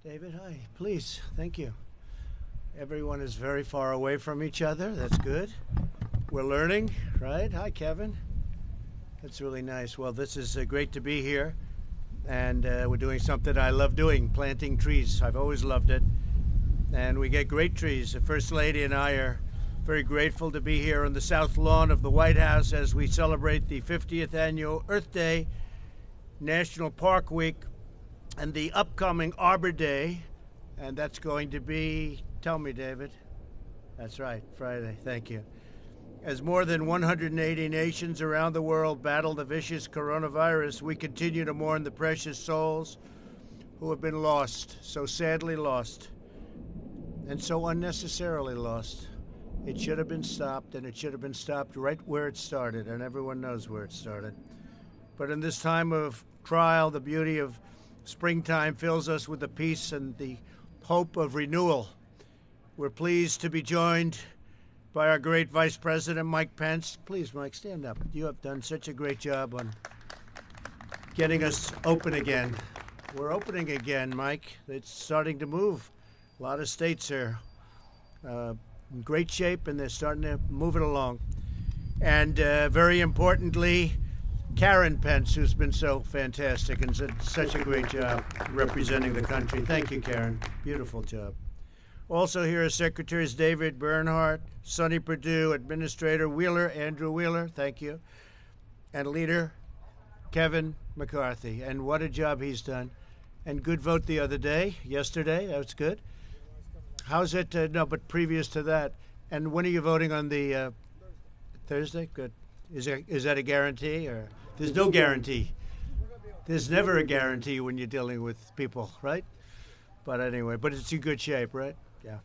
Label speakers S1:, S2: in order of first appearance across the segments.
S1: David, hi. Please, thank you. Everyone is very far away from each other. That's good. We're learning, right? Hi, Kevin. That's really nice. Well, this is great to be here. And we're doing something I love doing, planting trees. I've always loved it. And we get great trees. The First Lady and I are very grateful to be here on the south lawn of the White House as we celebrate the 50th annual Earth Day, National Park Week, and the upcoming Arbor Day. And that's going to be, tell me, David. That's right, Friday. Thank you. As more than 180 nations around the world battle the vicious coronavirus, we continue to mourn the precious souls who have been lost, so sadly lost, and so unnecessarily lost. It should have been stopped, and it should have been stopped right where it started, and everyone knows where it started. But in this time of trial, the beauty of springtime fills us with the peace and the hope of renewal. We're pleased to be joined by our great Vice President, Mike Pence. Please, Mike, stand up. You have done such a great job on getting us open again. We're opening again, Mike. It's starting to move. A lot of states are in great shape, and they're starting to move it along. And very importantly, Karen Pence, who's been so fantastic and did such a great job representing the country. Thank you, Karen. Beautiful job. Also here are Secretaries David Bernhardt, Sonny Perdue, Administrator Wheeler, Andrew Wheeler, thank you, and Leader Kevin McCarthy. And what a job he's done. And good vote the other day, yesterday, that was good. How's it, no, but previous to that. And when are you voting on the Thursday? Good. Is that a guarantee? Or there's no guarantee. There's never a guarantee when you're dealing with people, right? But anyway, but it's in good shape, right? Yeah.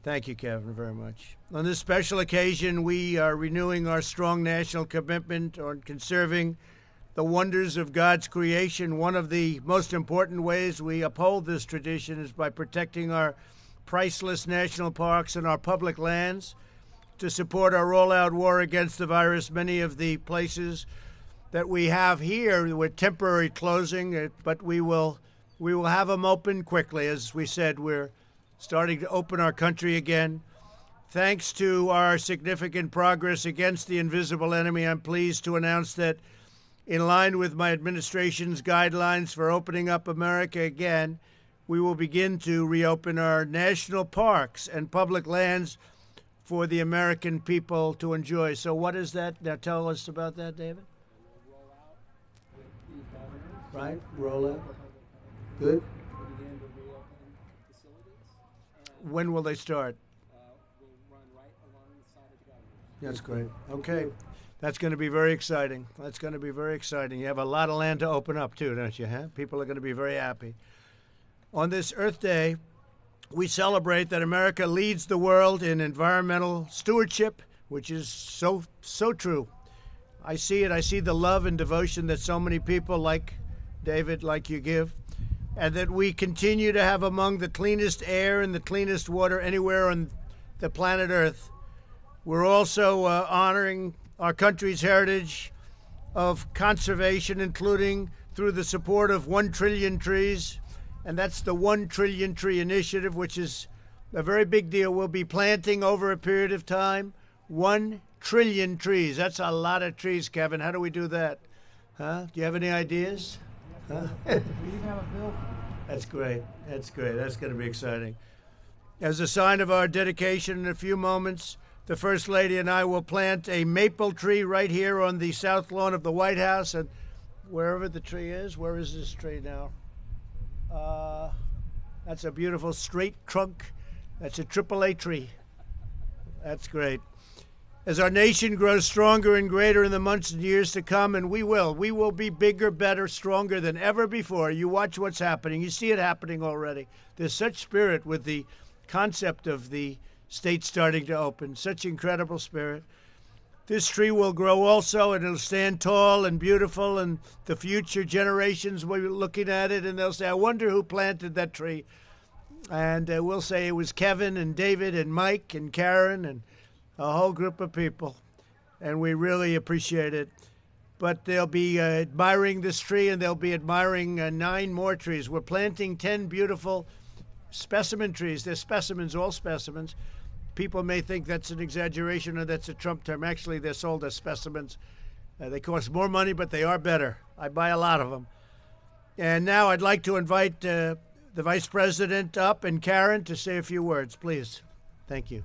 S1: Thank you, Kevin, very much. On this special occasion, we are renewing our strong national commitment on conserving the wonders of God's creation. One of the most important ways we uphold this tradition is by protecting our priceless national parks and our public lands. To support our all-out war against the virus, many of the places that we have here with temporary closing, but we will have them open quickly. As we said, we're starting to open our country again. Thanks to our significant progress against the invisible enemy, I'm pleased to announce that in line with my administration's guidelines for opening up America again, we will begin to reopen our national parks and public lands for the American people to enjoy. So what is that? Now tell us about that, David. Right, roll out. Good. When will they start?
S2: We'll run right along the side of the government.
S1: That's great. Okay. That's going to be very exciting. That's going to be very exciting. You have a lot of land to open up, too, don't you? Huh? People are going to be very happy. On this Earth Day, we celebrate that America leads the world in environmental stewardship, which is so true. I see it. I see the love and devotion that so many people like David, like you give, and that we continue to have among the cleanest air and the cleanest water anywhere on the planet Earth. We're also honoring our country's heritage of conservation, including through the support of 1 trillion trees, and that's the 1 Trillion Tree Initiative, which is a very big deal. We'll be planting over a period of time 1 trillion trees. That's a lot of trees, Kevin. How do we do that? Huh? Do you have any ideas? Huh?
S2: We even have a bill.
S1: That's great. That's great. That's going to be exciting. As a sign of our dedication, in a few moments, the First Lady and I will plant a maple tree right here on the south lawn of the White House. And wherever the tree is, where is this tree now? That's a beautiful straight trunk. That's a AAA tree. That's great. As our nation grows stronger and greater in the months and years to come, and we will be bigger, better, stronger than ever before. You watch what's happening. You see it happening already. There's such spirit with the concept of the state starting to open, such incredible spirit. This tree will grow also, and it'll stand tall and beautiful, and the future generations will be looking at it, and they'll say, I wonder who planted that tree. And we'll say it was Kevin and David and Mike and Karen and a whole group of people, and we really appreciate it. but they'll be admiring this tree, and they'll be admiring 9 more trees. We're planting 10 beautiful specimen trees. They're specimens, all specimens. People may think that's an exaggeration or that's a Trump term. Actually, they're sold as specimens. They cost more money, but they are better. I buy a lot of them. And now I'd like to invite the Vice President up and Karen to say a few words, please. Thank you.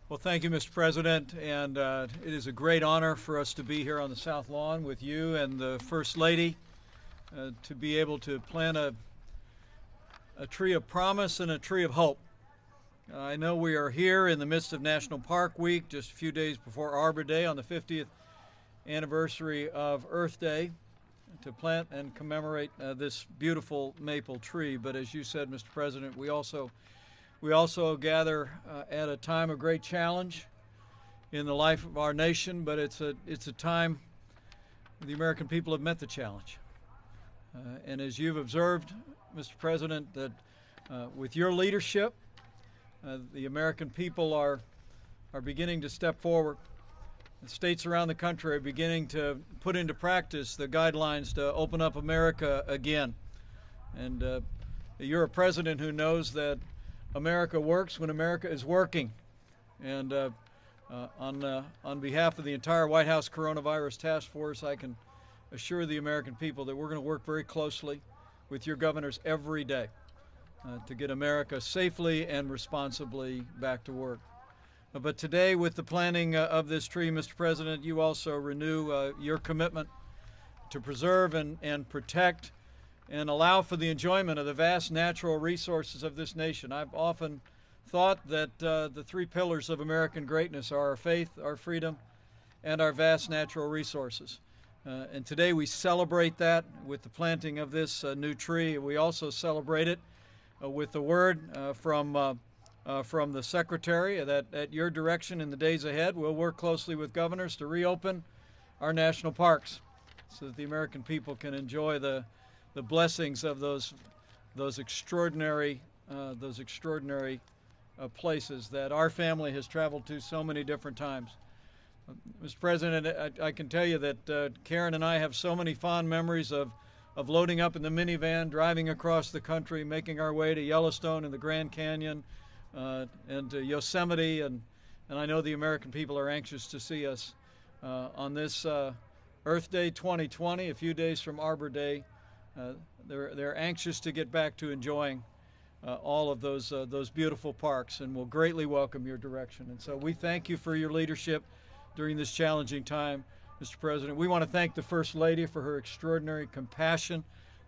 S3: Well, thank you, Mr. President, and it is a great honor for us to be here on the South Lawn with you and the First Lady to be able to plant a tree of promise and a tree of hope. I know we are here in the midst of National Park Week, just a few days before Arbor Day on the 50th anniversary of Earth Day, to plant and commemorate this beautiful maple tree. But as you said, Mr. President, we also gather at a time of great challenge in the life of our nation, but it's a time the American people have met the challenge. And as you've observed, Mr. President, that with your leadership, the American people are beginning to step forward. The states around the country are beginning to put into practice the guidelines to open up America again. And you're a president who knows that America works when America is working. And on behalf of the entire White House Coronavirus Task Force, I can assure the American people that we're going to work very closely with your governors every day to get America safely and responsibly back to work. But today, with the planting of this tree, Mr. President, you also renew your commitment to preserve and protect and allow for the enjoyment of the vast natural resources of this nation. I've often thought that the 3 pillars of American greatness are our faith, our freedom, and our vast natural resources. And today we celebrate that with the planting of this new tree. We also celebrate it with the word from the Secretary that at your direction in the days ahead, we'll work closely with governors to reopen our national parks so that the American people can enjoy the blessings of those extraordinary places that our family has traveled to so many different times. Mr. President, I can tell you that Karen and I have so many fond memories of loading up in the minivan, driving across the country, making our way to Yellowstone and the Grand Canyon and to Yosemite, and I know the American people are anxious to see us on this Earth Day 2020, a few days from Arbor Day. They're anxious to get back to enjoying all of those beautiful parks, and will greatly welcome your direction. And so we thank you for your leadership during this challenging time, Mr. President. We want to thank the First Lady for her extraordinary compassion,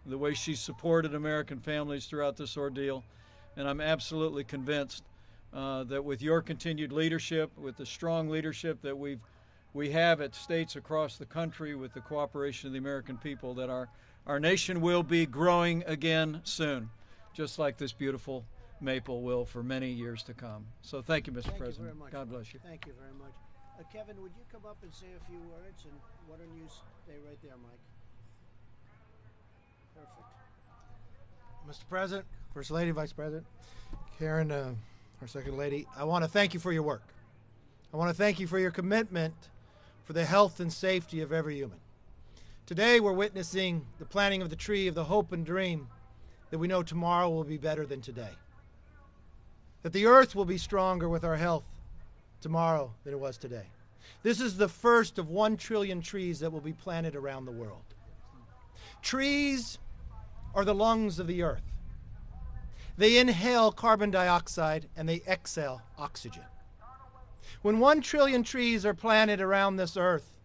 S3: the way she supported American families throughout this ordeal. And I'm absolutely convinced that with your continued leadership, with the strong leadership that we have at states across the country, with the cooperation of the American people, that our nation will be growing again soon, just like this beautiful maple will for many years to come. So thank you, Mr. President.
S1: You very much,
S3: God bless you.
S1: Thank you very much. Kevin, would you come up and say a few words? And why don't you stay right there, Mike? Perfect.
S4: Mr. President, First Lady, Vice President, Karen, our Second Lady, I want to thank you for your work. I want to thank you for your commitment for the health and safety of every human. Today we're witnessing the planting of the tree of the hope and dream that we know tomorrow will be better than today. That the earth will be stronger with our health tomorrow than it was today. This is the first of 1 trillion trees that will be planted around the world. Trees are the lungs of the earth. They inhale carbon dioxide and they exhale oxygen. When 1 trillion trees are planted around this earth,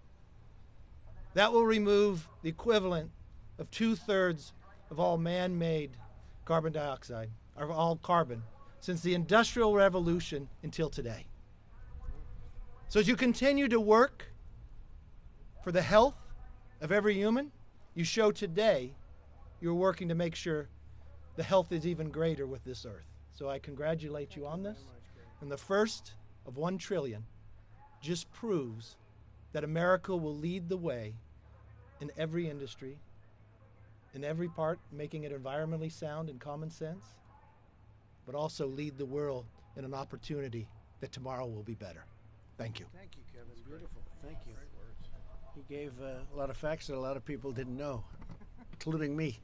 S4: that will remove the equivalent of 2/3 of all man-made carbon dioxide, or all carbon, since the Industrial Revolution until today. So as you continue to work for the health of every human, you show today you're working to make sure the health is even greater with this earth. So I congratulate you on this. And the first of 1 trillion just proves that America will lead the way in every industry, in every part, making it environmentally sound and common sense, but also lead the world in an opportunity that tomorrow will be better. Thank you.
S1: Thank you, Kevin. Beautiful. Thank you. He gave a lot of facts that a lot of people didn't know, including me.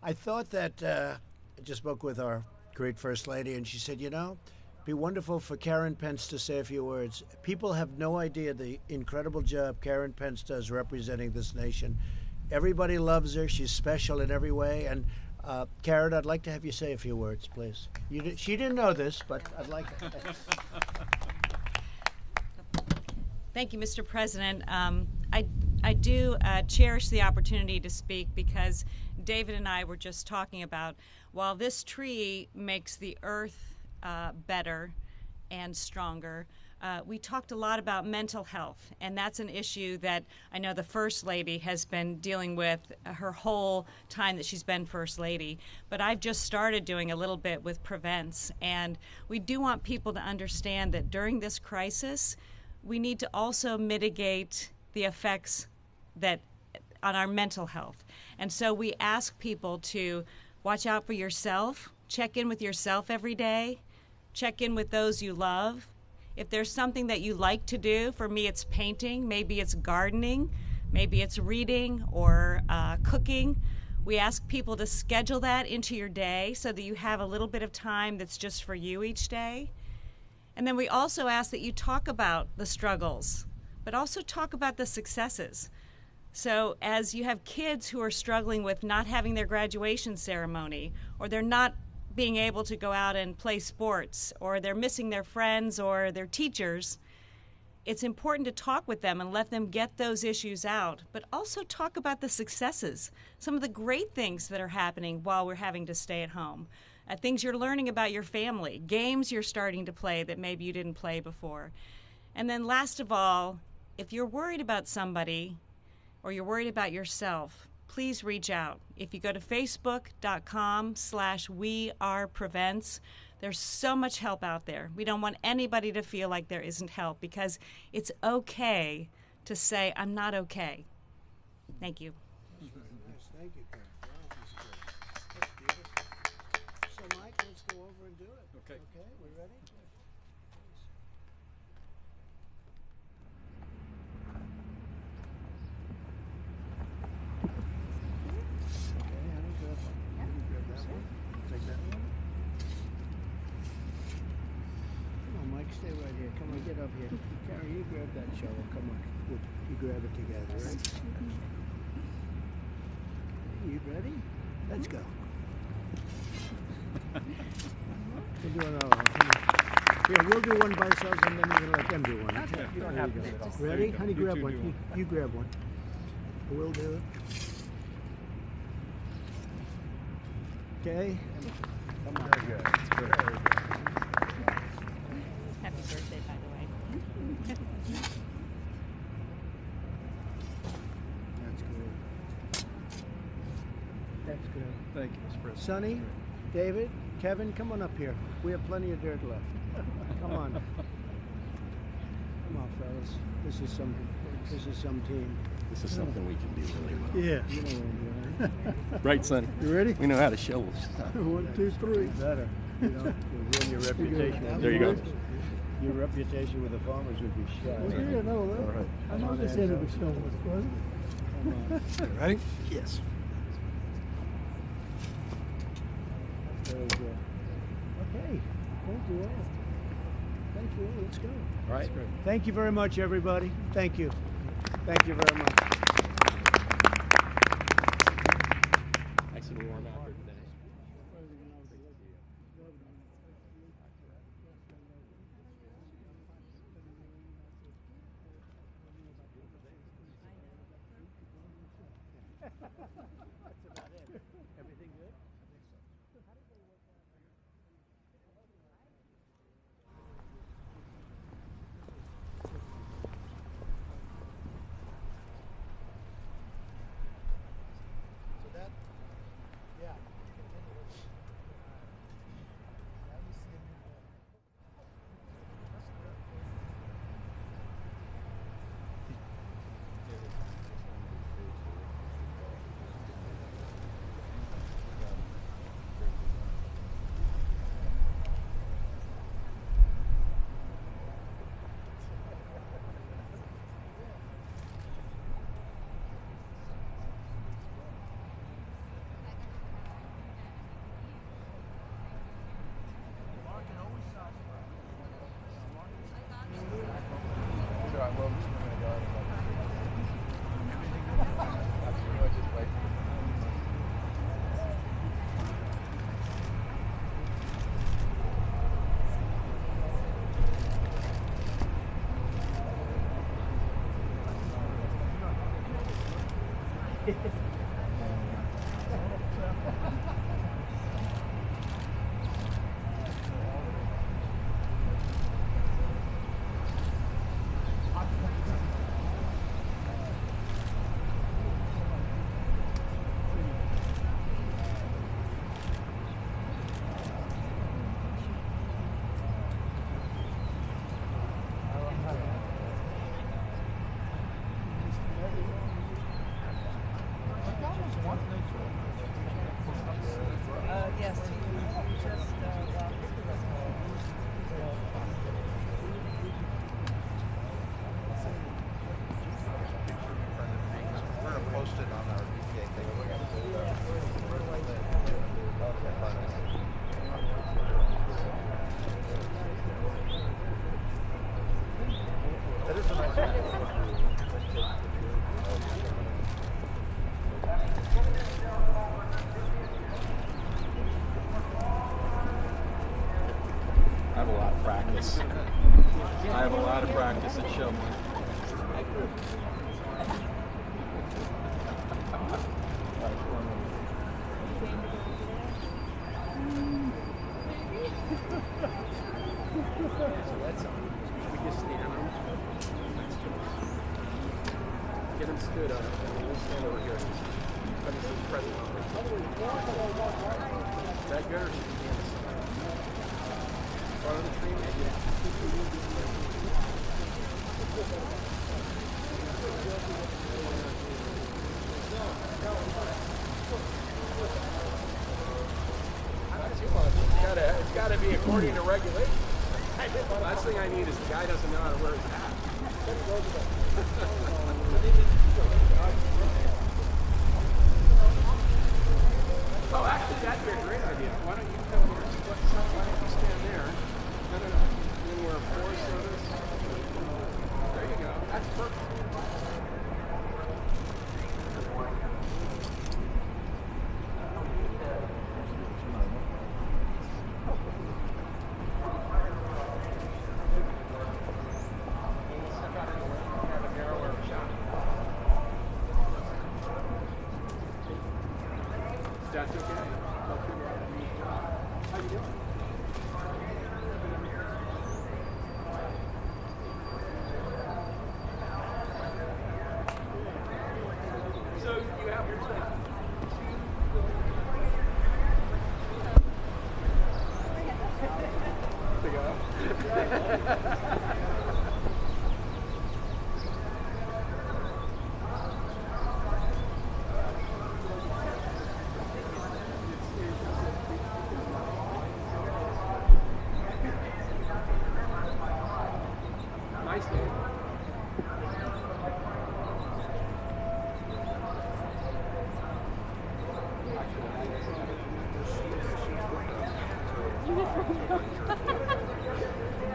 S1: I thought that I just spoke with our great First Lady, and she said, you know, it'd be wonderful for Karen Pence to say a few words. People have no idea the incredible job Karen Pence does representing this nation. Everybody loves her. She's special in every way. And Karen, I'd like to have you say a few words, please. She didn't know this, but I'd like to.
S5: Thank you, Mr. President. I do cherish the opportunity to speak because David and I were just talking about while this tree makes the earth better and stronger, we talked a lot about mental health, and that's an issue that I know the First Lady has been dealing with her whole time that she's been First Lady. But I've just started doing a little bit with Prevents, and we do want people to understand that during this crisis, we need to also mitigate the effects that on our mental health. And so we ask people to watch out for yourself, check in with yourself every day, check in with those you love. If there's something that you like to do, for me it's painting, maybe it's gardening, maybe it's reading or cooking. We ask people to schedule that into your day so that you have a little bit of time that's just for you each day. And then we also ask that you talk about the struggles, but also talk about the successes. So as you have kids who are struggling with not having their graduation ceremony, or they're not being able to go out and play sports, or they're missing their friends or their teachers, it's important to talk with them and let them get those issues out, but also talk about the successes, some of the great things that are happening while we're having to stay at home. Things you're learning about your family, games you're starting to play that maybe you didn't play before. And then last of all, if you're worried about somebody or you're worried about yourself, please reach out. If you go to facebook.com/weareprevents, there's so much help out there. We don't want anybody to feel like there isn't help because it's okay to say, I'm not okay. Thank you.
S1: Thank you, Karen. Wow, this is good. That's beautiful. So, Mike, let's go over and do it.
S3: Okay.
S1: Okay, we ready? Okay, honey, grab one. You grab that one. Take that one. Come on, Mike, stay right here. Come on, get up here. Karen, you grab that shovel. Come on. You grab it together, right? You ready? Let's go. We'll do another one. Here, we'll do one by ourselves and then we're going to let them do one. Okay. You don't have to do it all. Ready? Honey, grab one. You grab one. We'll do it. Okay. Come on. Very good. That's good. Very good.
S5: Happy birthday, by the way.
S1: That's good. That's good.
S3: Thank you, Mr. President.
S1: Sonny, David, Kevin, come on up here. We have plenty of dirt left. Come on. Come on, fellas. This is some team.
S6: This is something we can do really well.
S1: Yeah. You know what I'm doing.
S6: Right, Sonny?
S1: You ready?
S6: We know how to shovel stuff.
S1: 1, 2, 3. Better. You know, you'll ruin your reputation.
S6: There you go.
S1: Your reputation with the farmers would be shot.
S7: Well, yeah, no,
S1: All right.
S7: I'm on this end of the show, Mr. President.
S1: Come on.
S6: Ready?
S1: Yes. Very good. Okay. Thank you all. Thank you all. Let's go.
S6: All right.
S1: Thank you very much, everybody. Thank you. Thank you very much.
S6: Nice and warm out here today.
S1: That's about it. Everything good?
S4: So that, yeah.
S8: Yes, just
S9: We're gonna post it on our PTA thing. That is a nice one.
S6: I have a lot of practice. I have a lot of practice at shoveling.
S2: So that's we just stand them. Get them stood up. And we'll stand over here. Let me see the president. Is that good or should we be in the front of the tree maybe? It's gotta be according to regulations. Last thing I need is the guy doesn't know how to wear his hat. Oh, actually, that'd be a great idea. Why don't you come here? Why don't you stand there? No. Then we're four sodas. There you go. That's perfect. That's okay. How you doing? So you have your stuff. To go. Nice day.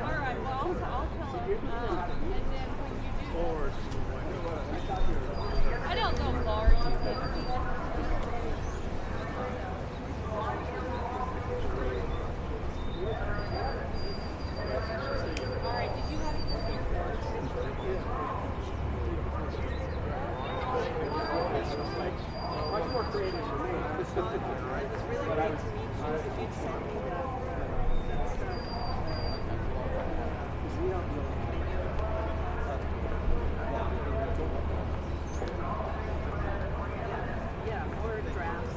S8: Alright, well, I'll tell him. And then when you do. I don't go far. Alright, did you have
S2: Much more creative than me. It's really great to meet you. If you'd send me or drafts,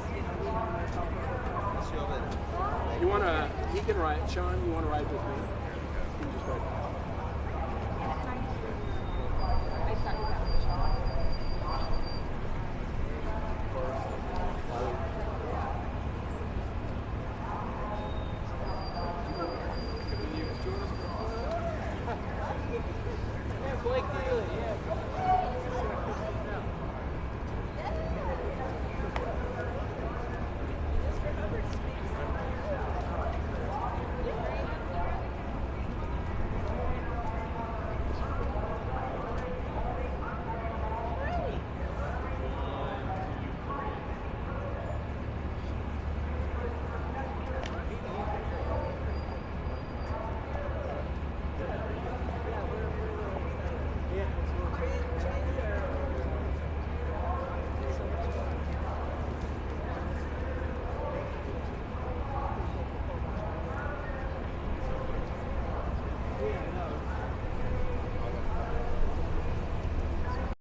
S9: You
S2: wanna, he can write, Sean, you wanna write with me? You can just write.
S8: I thought you got
S2: Yeah, Blake Daly, yeah.